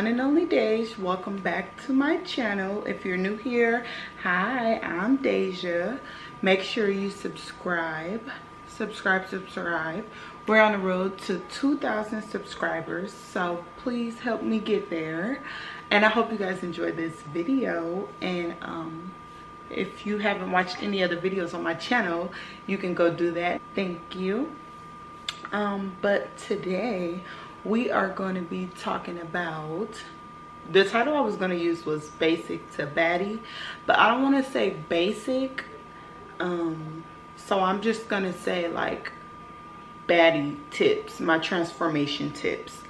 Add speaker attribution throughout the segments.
Speaker 1: one and only Deja. Welcome back to my channel. If you're new here, hi, I'm Deja. Make sure you subscribe. We're on the road to 2,000 subscribers, so please help me get there. And I hope you guys enjoyed this video. And if you haven't watched any other videos on my channel, you can go do that. Thank you. But today we are going to be talking about, the title I was going to use was Basic to Baddie, but I don't want to say basic, so I'm just going to say like Baddie tips, my transformation tips.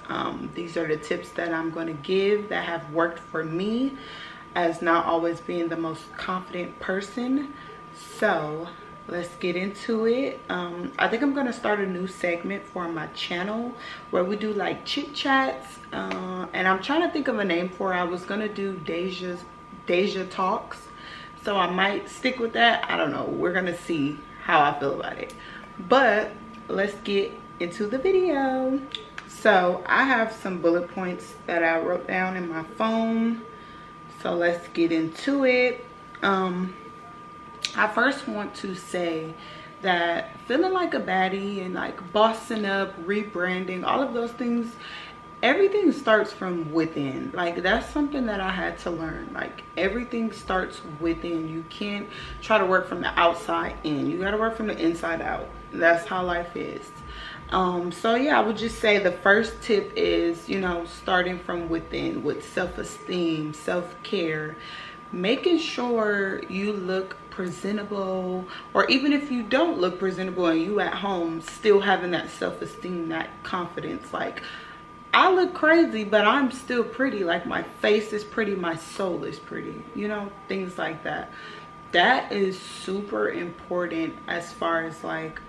Speaker 1: These are the tips that I'm going to give that have worked for me as not always being the most confident person. So let's get into it. I think I'm gonna start a new segment for my channel where we do like chit chats, and I'm trying to think of a name for it. I was gonna do Deja Talks, so I might stick with that. I don't know, we're gonna see how I feel about it. But let's get into the video. So I have some bullet points that I wrote down in my phone, so let's get into it. I first want to say that feeling like a baddie and like bossing up, rebranding, all of those things, everything starts from within. Like, that's something that I had to learn. Like, everything starts within. You can't try to work from the outside in. You got to work from the inside out. That's how life is. So yeah, I would just say the first tip is, you know, starting from within with self-esteem, self-care, making sure you look presentable, or even if you don't look presentable and you at home, still having that self-esteem, that confidence. Like, I look crazy, but I'm still pretty. Like, my face is pretty, my soul is pretty, you know, things like that. That is super important as far as like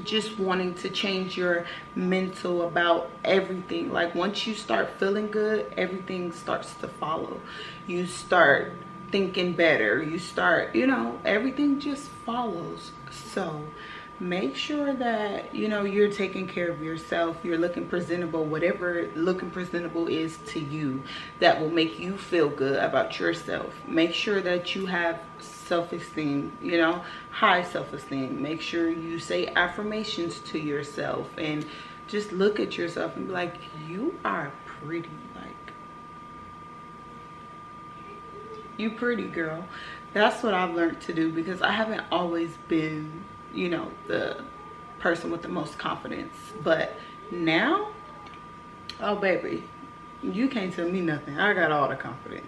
Speaker 1: just wanting to change your mental about everything. Like, once you start feeling good, everything starts to follow. You start thinking better, you start, you know, everything just follows. So make sure that, you know, you're taking care of yourself, you're looking presentable, whatever looking presentable is to you that will make you feel good about yourself. Make sure that you have self-esteem, you know, high self-esteem. Make sure you say affirmations to yourself and just look at yourself and be like, you are pretty. Like, you pretty, girl. That's what I've learned to do, because I haven't always been, you know, the person with the most confidence. But now, oh baby, you can't tell me nothing. I got all the confidence.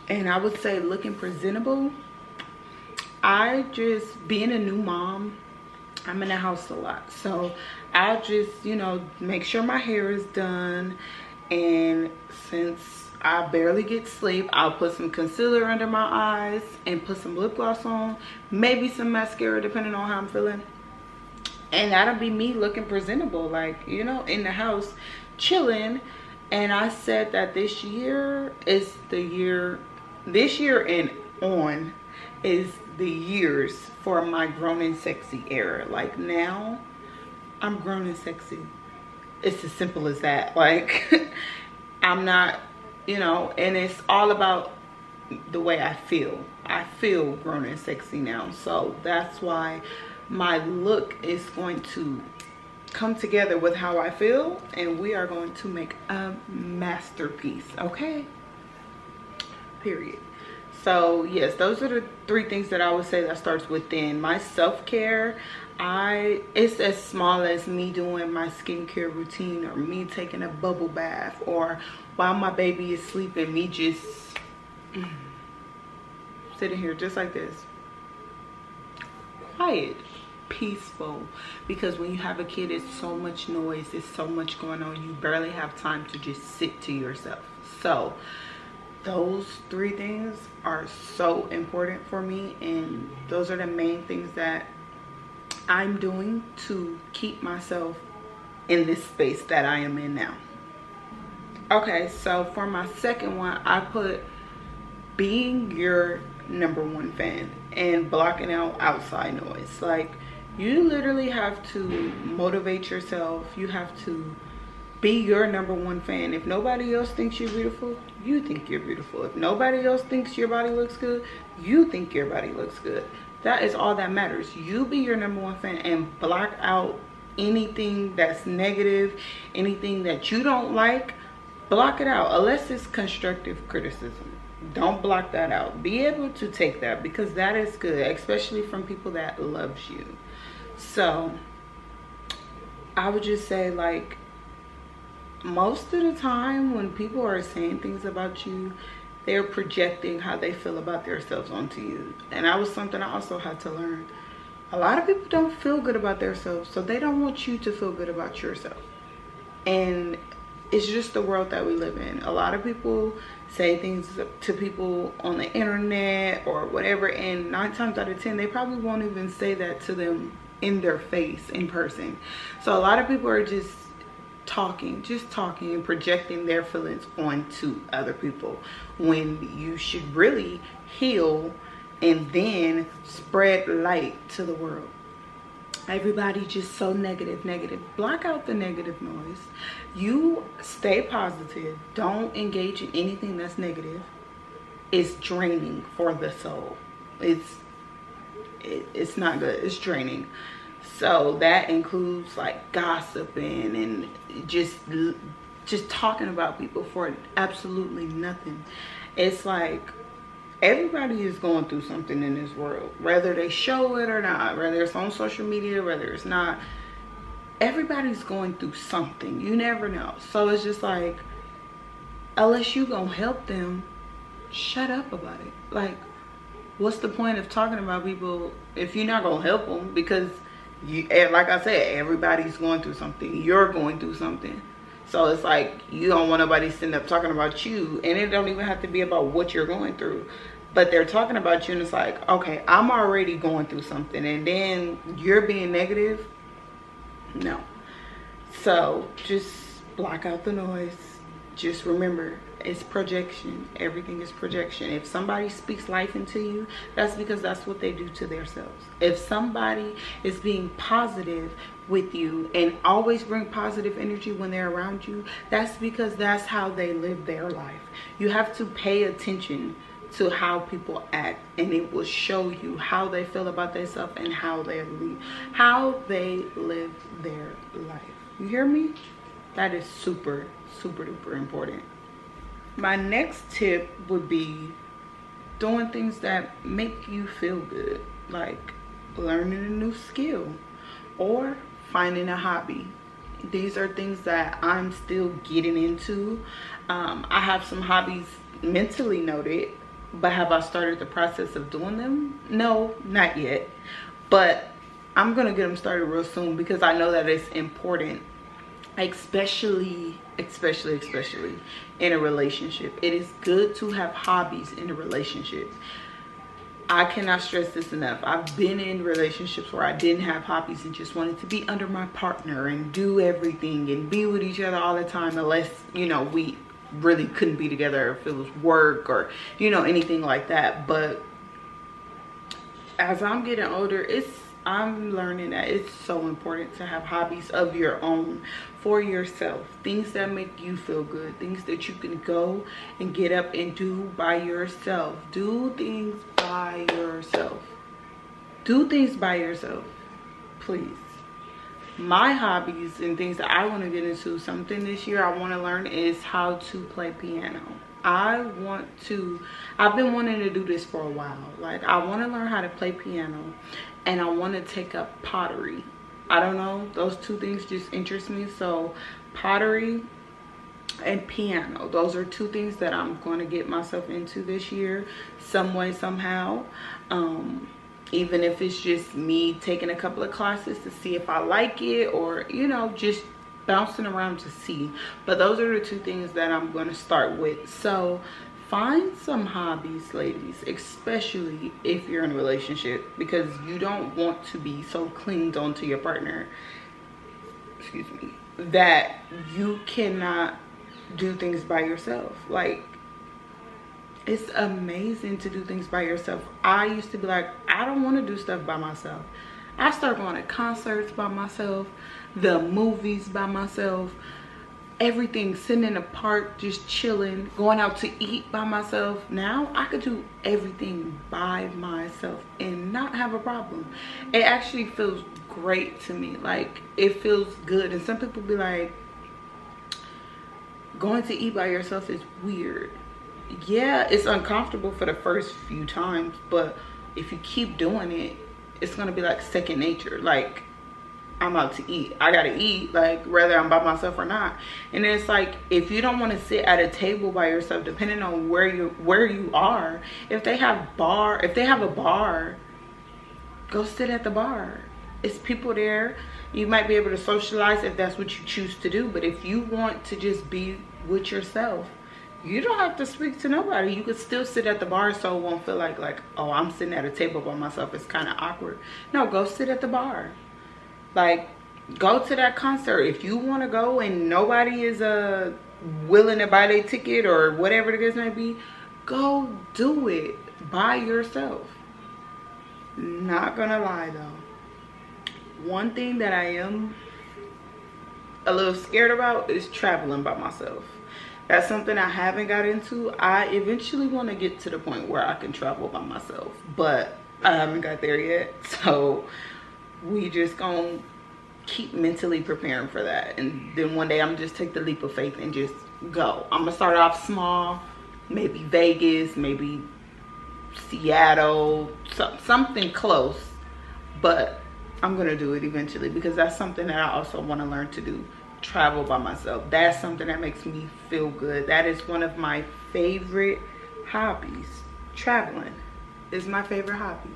Speaker 1: And I would say looking presentable, I just, being a new mom, I'm in the house a lot, so I'll just, you know, make sure my hair is done. And since I barely get sleep, I'll put some concealer under my eyes and put some lip gloss on, maybe some mascara depending on how I'm feeling, and that'll be me looking presentable, like, you know, in the house chilling. And I said that this year is the year, this year and on is the years for my grown and sexy era. Like, now I'm grown and sexy. It's as simple as that. Like, I'm not, you know, and it's all about the way I feel. I feel grown and sexy now, so that's why my look is going to come together with how I feel, and we are going to make a masterpiece, okay? Period. So yes, those are the 3 things that I would say that starts within. My self-care, it's as small as me doing my skincare routine, or me taking a bubble bath, or while my baby is sleeping, me just sitting here just like this, quiet, peaceful. Because when you have a kid, it's so much noise, it's so much going on, you barely have time to just sit to yourself. So those 3 things are so important for me, and those are the main things that I'm doing to keep myself in this space that I am in now. Okay, so for my second one, I put being your #1 fan and blocking out outside noise. Like, You literally have to motivate yourself. You have to be your #1 fan. If nobody else thinks you're beautiful, you think you're beautiful. If nobody else thinks your body looks good, you think your body looks good. That is all that matters. You be your #1 fan and block out anything that's negative, anything that you don't like. Block it out, unless it's constructive criticism. Don't block that out. Be able to take that, because that is good, especially from people that loves you. So I would just say, like, most of the time when people are saying things about you, they're projecting how they feel about themselves onto you. And that was something I also had to learn. A lot of people don't feel good about themselves, so they don't want you to feel good about yourself. And it's just the world that we live in. A lot of people say things to people on the internet or whatever, and 9 times out of 10 they probably won't even say that to them in their face in person. So a lot of people are just talking and projecting their feelings onto other people, when you should really heal and then spread light to the world. Everybody just so negative. Block out the negative noise. You stay positive. Don't engage in anything that's negative. It's draining for the soul. It's not good. It's draining. So that includes like gossiping and just talking about people for absolutely nothing. It's like, everybody is going through something in this world, whether they show it or not, whether it's on social media, whether it's not. Everybody's going through something. You never know. So it's just like, unless you gonna help them, shut up about it. Like, what's the point of talking about people if you're not gonna help them? Because you, like I said, everybody's going through something. You're going through something. So it's like, you don't want nobody sitting up talking about you, and it don't even have to be about what you're going through, but they're talking about you, and it's like, okay, I'm already going through something, and then you're being negative. No. So just block out the noise. Just remember, it's projection. Everything is projection. If somebody speaks life into you, that's because that's what they do to themselves. If somebody is being positive with you and always bring positive energy when they're around you, that's because that's how they live their life. You have to pay attention to how people act, and it will show you how they feel about themselves and how they live their life. You hear me? That is super duper important. My next tip would be doing things that make you feel good, like learning a new skill or finding a hobby. These are things that I'm still getting into. I have some hobbies mentally noted, but have I started the process of doing them? No, not yet, but I'm gonna get them started real soon, because I know that it's important, especially in a relationship. It is good to have hobbies in a relationship. I cannot stress this enough. I've been in relationships where I didn't have hobbies and just wanted to be under my partner and do everything and be with each other all the time, unless, you know, we really couldn't be together, if it was work or, you know, anything like that. But as I'm getting older, I'm learning that it's so important to have hobbies of your own for yourself. Things that make you feel good. Things that you can go and get up and do by yourself. Do things by yourself. Do things by yourself, please. My hobbies and things that I want to get into, something this year I want to learn, is how to play piano. I've been wanting to do this for a while. Like, I want to learn how to play piano, and I want to take up pottery. I don't know, those two things just interest me. So pottery and piano, those are two things that I'm going to get myself into this year, some way, somehow. Even if it's just me taking a couple of classes to see if I like it, or, you know, just bouncing around to see. But those are the two things that I'm going to start with. So find some hobbies, ladies, especially if you're in a relationship, because you don't want to be so clinged onto your partner, excuse me, that you cannot do things by yourself. Like, it's amazing to do things by yourself. I used to be like, I don't want to do stuff by myself. I started going to concerts by myself, the movies by myself, everything, sitting in the park, just chilling, going out to eat by myself. Now I could do everything by myself and not have a problem. It actually feels great to me. Like, it feels good. And some people be like, going to eat by yourself is weird. Yeah, it's uncomfortable for the first few times, but if you keep doing it, it's gonna be like second nature. Like, I'm out to eat, I gotta eat, like, whether I'm by myself or not. And it's like, if you don't want to sit at a table by yourself, depending on where you are, if they have a bar, go sit at the bar. It's people there. You might be able to socialize if that's what you choose to do, but if you want to just be with yourself, you don't have to speak to nobody. You could still sit at the bar, so it won't feel like, oh, I'm sitting at a table by myself, it's kind of awkward. No, go sit at the bar. Like, go to that concert. If you want to go and nobody is willing to buy their ticket or whatever the case may be, go do it by yourself. Not gonna lie though, one thing that I am a little scared about is traveling by myself. That's something I haven't got into. I eventually want to get to the point where I can travel by myself, but I haven't got there yet. So we just gonna keep mentally preparing for that, and then one day I'm just take the leap of faith and just go. I'm gonna start off small, maybe Vegas, maybe Seattle, something close, but I'm gonna do it eventually, because that's something that I also want to learn to do. Travel by myself. That's something that makes me feel good. That is one of my favorite hobbies. Traveling is my favorite hobby.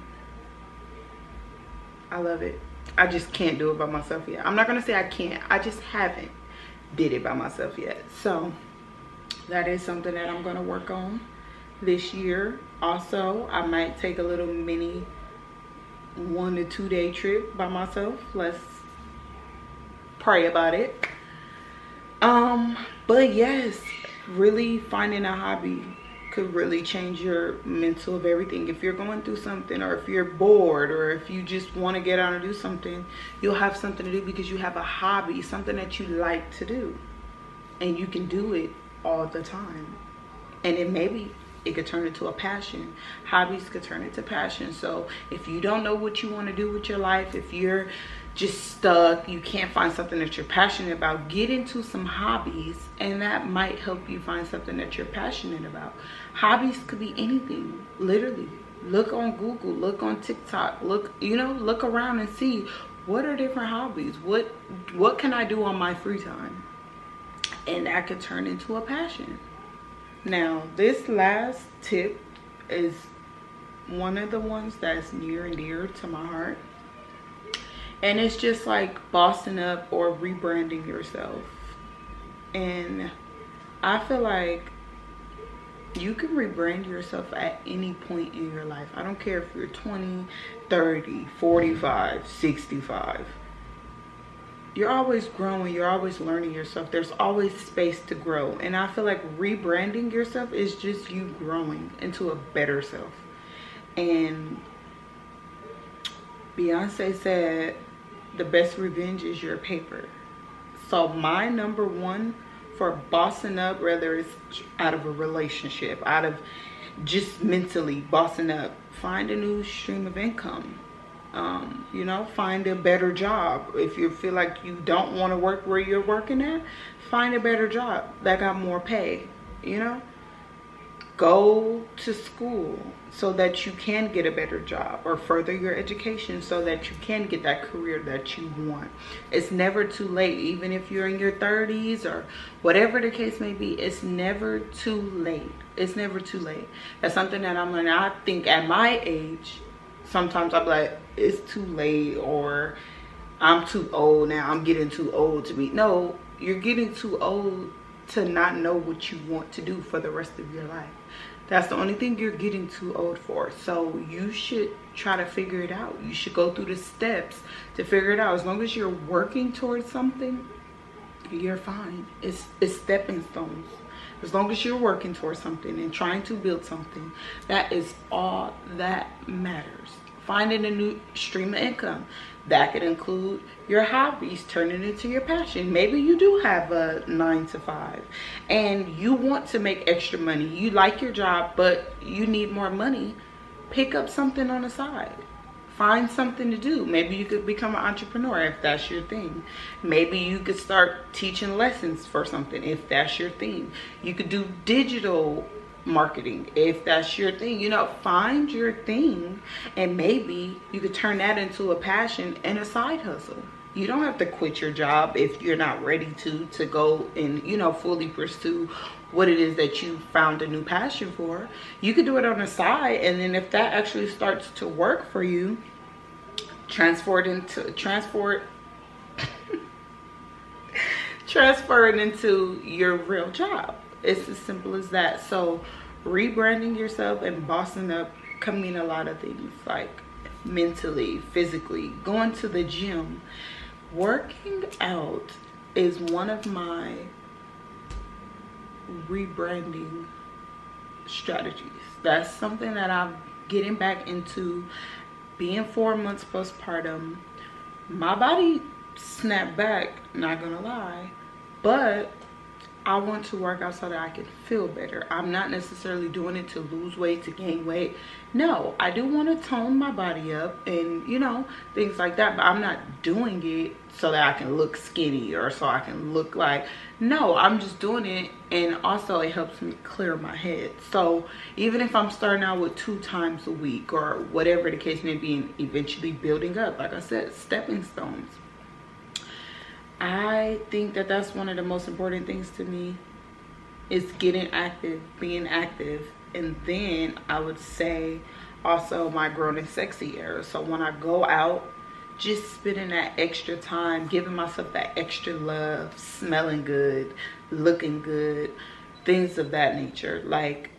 Speaker 1: I love it. I just can't do it by myself yet. I'm not gonna say I can't, I just haven't did it by myself yet. So that is something that I'm gonna work on this year. Also, I might take a little mini 1 to 2 day trip by myself. Let's pray about it. But yes, really finding a hobby could really change your mental of everything. If you're going through something, or if you're bored, or if you just want to get out and do something, you'll have something to do because you have a hobby, something that you like to do, and you can do it all the time. And it could turn into a passion. Hobbies could turn into passion. So if you don't know what you want to do with your life, if you're just stuck, you can't find something that you're passionate about, get into some hobbies, and that might help you find something that you're passionate about. Hobbies could be anything, literally. Look on Google, look on TikTok, look around and see what are different hobbies, what can I do on my free time, and that could turn into a passion. Now, this last tip is one of the ones that's near and dear to my heart. And it's just like bossing up or rebranding yourself. And I feel like you can rebrand yourself at any point in your life. I don't care if you're 20, 30, 45, 65. You're always growing, you're always learning yourself. There's always space to grow. And I feel like rebranding yourself is just you growing into a better self. And Beyonce said, the best revenge is your paper. So my number one for bossing up, whether it's out of a relationship, out of just mentally bossing up, find a new stream of income. Find a better job. If you feel like you don't want to work where you're working at, find a better job that got more pay. Go to school so that you can get a better job, or further your education so that you can get that career that you want. It's never too late. Even if you're in your 30s or whatever the case may be, it's never too late. It's never too late. That's something that I'm learning. I think at my age, sometimes I'm like, it's too late, or I'm too old now. I'm getting too old to be. No, you're getting too old to not know what you want to do for the rest of your life. That's the only thing you're getting too old for. So you should try to figure it out. You should go through the steps to figure it out. As long as you're working towards something, you're fine. It's stepping stones. As long as you're working towards something and trying to build something, that is all that matters. finding a new stream of income. That could include your hobbies turning into your passion. Maybe you do have a 9 to 5 and you want to make extra money. You like your job, but you need more money. Pick up something on the side. Find something to do. Maybe you could become an entrepreneur if that's your thing. Maybe you could start teaching lessons for something if that's your thing. You could do digital marketing if that's your thing. You know, find your thing, and maybe you could turn that into a passion and a side hustle. You don't have to quit your job if you're not ready to go and, you know, fully pursue what it is that you found a new passion for. You could do it on the side, and then if that actually starts to work for you, transfer it into your real job. It's as simple as that. So rebranding yourself and bossing up can mean a lot of things, like mentally, physically, going to the gym. Working out is one of my rebranding strategies. That's something that I'm getting back into. Being 4 months postpartum, my body snapped back, not gonna lie, but I want to work out so that I can feel better. I'm not necessarily doing it to lose weight, to gain weight. No, I do want to tone my body up and, you know, things like that, but I'm not doing it so that I can look skinny or so I can look like, no, I'm just doing it. And also it helps me clear my head. So even if I'm starting out with 2 times a week or whatever the case may be, and eventually building up, like I said, stepping stones. I think that that's one of the most important things to me, is getting active, being active. And then I would say also my grown and sexy era. So when I go out, just spending that extra time, giving myself that extra love, smelling good, looking good, things of that nature. Like,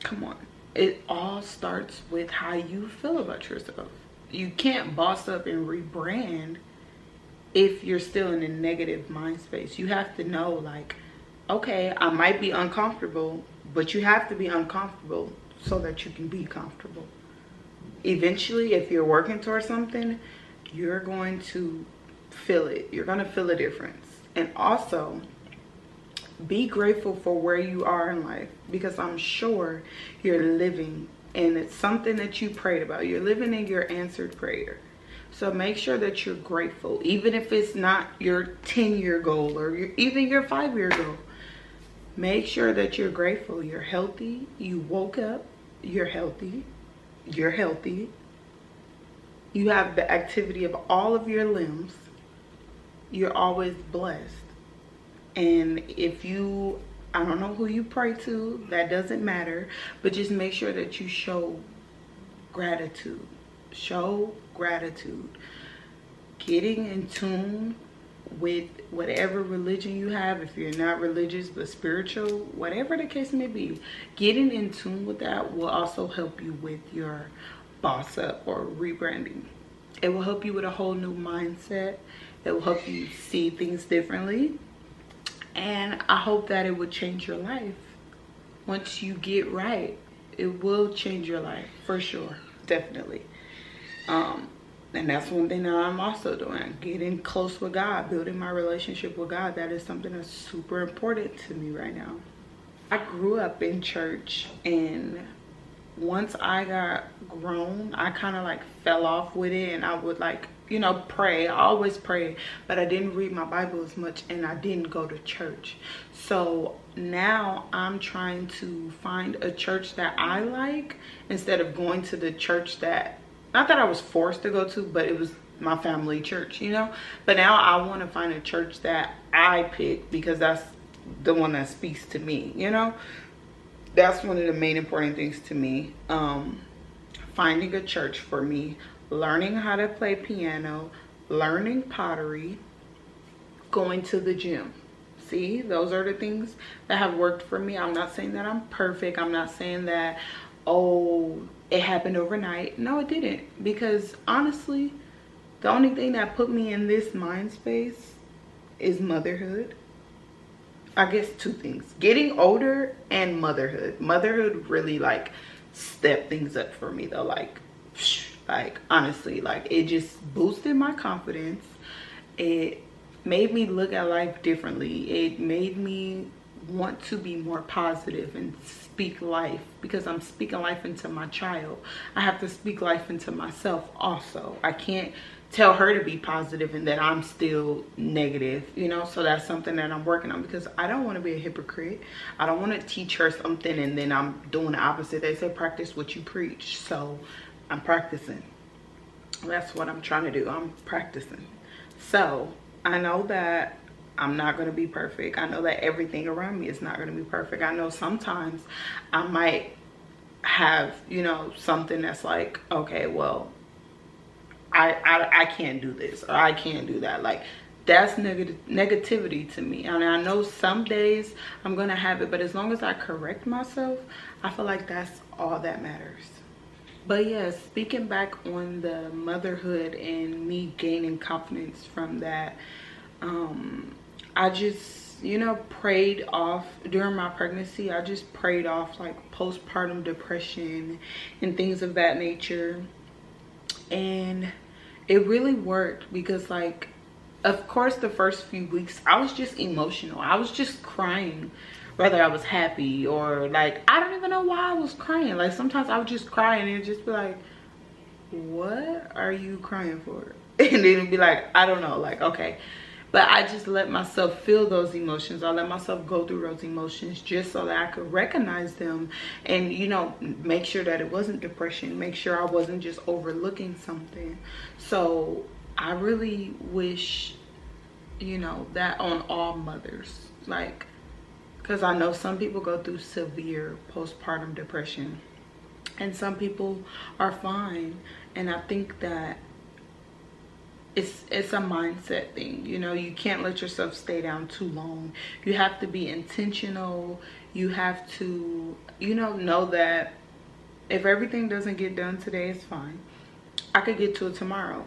Speaker 1: come on. It all starts with how you feel about yourself. You can't boss up and rebrand if you're still in a negative mind space. You have to know, like, okay, I might be uncomfortable, but you have to be uncomfortable so that you can be comfortable. Eventually, if you're working towards something, you're going to feel it. You're going to feel a difference. And also, be grateful for where you are in life, because I'm sure you're living, and it's something that you prayed about. You're living in your answered prayer. So make sure that you're grateful, even if it's not your 10-year goal or even your 5-year goal. Make sure that you're grateful. You're healthy. You woke up. You're healthy. You're healthy. You have the activity of all of your limbs. You're always blessed. And if you, I don't know who you pray to, that doesn't matter, but just make sure that you show gratitude. Show gratitude. Getting in tune with whatever religion you have, if you're not religious but spiritual, whatever the case may be, getting in tune with that will also help you with your boss up or rebranding. It will help you with a whole new mindset. It will help you see things differently, and I hope that it would change your life. Once you get right, it will change your life for sure, definitely. And that's one thing that I'm also doing, getting close with God, building my relationship with God. That is something that's super important to me right now. I grew up in church, and once I got grown, I kind of like fell off with it, and I would, like, you know, pray. I always pray, but I didn't read my Bible as much, and I didn't go to church. So now I'm trying to find a church that I like, instead of going to the church that, not that I was forced to go to, but it was my family church, you know. But now I want to find a church that I pick, because that's the one that speaks to me, you know. That's one of the main important things to me. Finding a church for me, learning how to play piano, learning pottery, going to the gym. See, those are the things that have worked for me. I'm not saying that I'm perfect. I'm not saying that, oh, it happened overnight. No, it didn't. Because honestly, the only thing that put me in this mind space is motherhood. I guess 2 things: getting older and motherhood. Motherhood really like stepped things up for me though. Like, Like, honestly, like, it just boosted my confidence. It made me look at life differently. It made me want to be more positive and speak life, because I'm speaking life into my child. I have to speak life into myself also. I can't tell her to be positive and then I'm still negative, you know. So that's something that I'm working on, because I don't want to be a hypocrite. I don't want to teach her something and then I'm doing the opposite. They say practice what you preach, so I'm practicing. That's what I'm trying to do. I'm practicing. So I know that I'm not going to be perfect. I know that everything around me is not going to be perfect. I know sometimes I might have, you know, something that's like, okay, well, I can't do this, or I can't do that. Like, that's negativity to me. And I know some days I'm going to have it, but as long as I correct myself, I feel like that's all that matters. But yeah, speaking back on the motherhood and me gaining confidence from that, I just, you know, prayed off during my pregnancy. I just prayed off like postpartum depression and things of that nature. And it really worked, because like, of course, the first few weeks I was just emotional. I was just crying, whether I was happy or like, I don't even know why I was crying. Like, sometimes I would just cry and it'd just be like, what are you crying for? And then it'd be like, I don't know, like, okay. But I just let myself feel those emotions. I let myself go through those emotions just so that I could recognize them and, you know, make sure that it wasn't depression, make sure I wasn't just overlooking something. So I really wish, you know, that on all mothers, like, because I know some people go through severe postpartum depression and some people are fine. And I think that it's a mindset thing, you know. You can't let yourself stay down too long. You have to be intentional. You have to, you know that if everything doesn't get done today, it's fine. I could get to it tomorrow.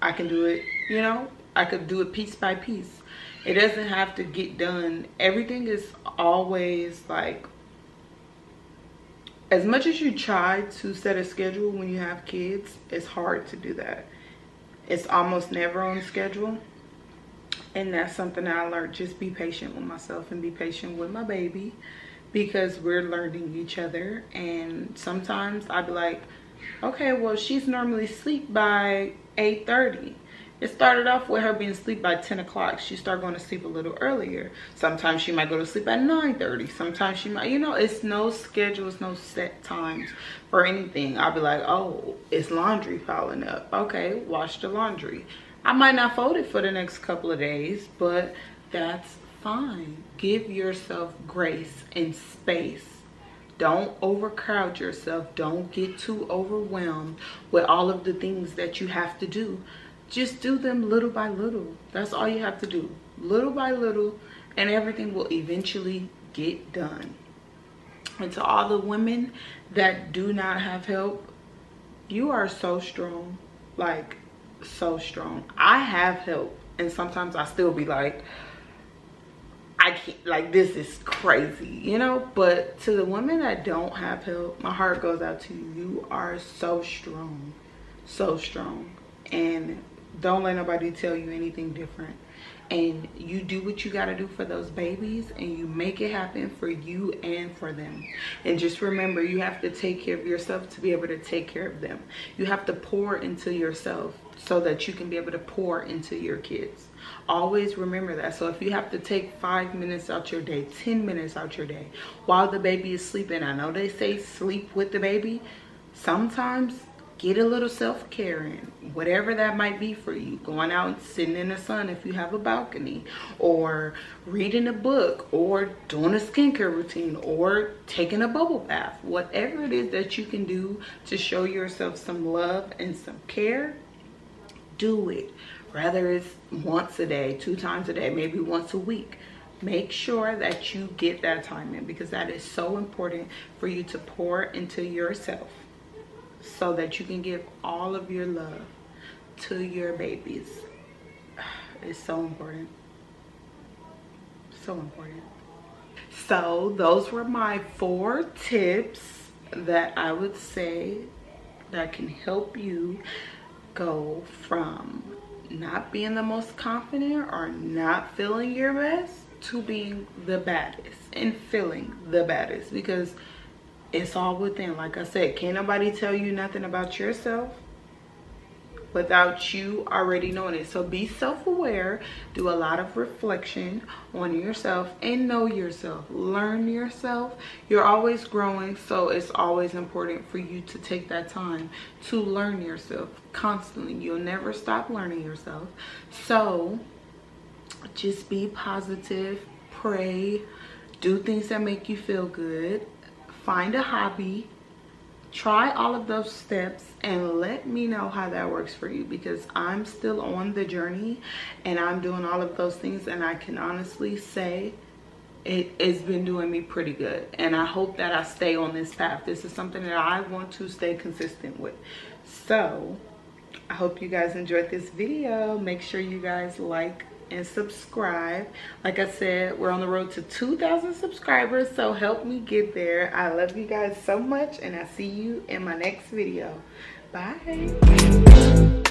Speaker 1: I can do it, you know, I could do it piece by piece. It doesn't have to get done. Everything is always like, as much as you try to set a schedule when you have kids, it's hard to do that. It's almost never on schedule. And that's something that I learned. Just be patient with myself and be patient with my baby, because we're learning each other. And sometimes I'd be like, okay, well, she's normally asleep by 8:30. It started off with her being asleep by 10 o'clock. She started going to sleep a little earlier. Sometimes she might go to sleep at 9:30. Sometimes she might, you know, it's no schedule, it's no set times for anything. I'll be like, oh, it's laundry piling up. Okay, wash the laundry. I might not fold it for the next couple of days, but that's fine. Give yourself grace and space. Don't overcrowd yourself. Don't get too overwhelmed with all of the things that you have to do. Just do them little by little. That's all you have to do. Little by little, and everything will eventually get done. And to all the women that do not have help, you are so strong. Like, so strong. I have help, and sometimes I still be like, I can't, like, this is crazy, you know. But to the women that don't have help, my heart goes out to you. You are so strong, so strong. And don't let nobody tell you anything different. And you do what you got to do for those babies, and you make it happen for you and for them. And just remember, you have to take care of yourself to be able to take care of them. You have to pour into yourself so that you can be able to pour into your kids. Always remember that. So if you have to take 5 minutes out your day, 10 minutes out your day while the baby is sleeping, I know they say sleep with the baby. Sometimes get a little self-care in, whatever that might be for you. Going out and sitting in the sun if you have a balcony, or reading a book, or doing a skincare routine, or taking a bubble bath. Whatever it is that you can do to show yourself some love and some care, do it. Whether it's once a day, 2 times a day, maybe once a week. Make sure that you get that time in, because that is so important for you to pour into yourself, so that you can give all of your love to your babies. It's so important. So important. So those were my 4 tips that I would say that can help you go from not being the most confident or not feeling your best to being the baddest and feeling the baddest, because it's all within. Like I said, can't nobody tell you nothing about yourself without you already knowing it. So be self-aware, do a lot of reflection on yourself and know yourself, learn yourself. You're always growing, so it's always important for you to take that time to learn yourself constantly. You'll never stop learning yourself. So just be positive, pray, do things that make you feel good, find a hobby. Try all of those steps and let me know how that works for you, because I'm still on the journey and I'm doing all of those things, and I can honestly say it's been doing me pretty good, and I hope that I stay on this path. This is something that I want to stay consistent with. So I hope you guys enjoyed this video. Make sure you guys like and subscribe. Like I said, we're on the road to 2,000 subscribers, so help me get there. I love you guys so much, and I see you in my next video. Bye.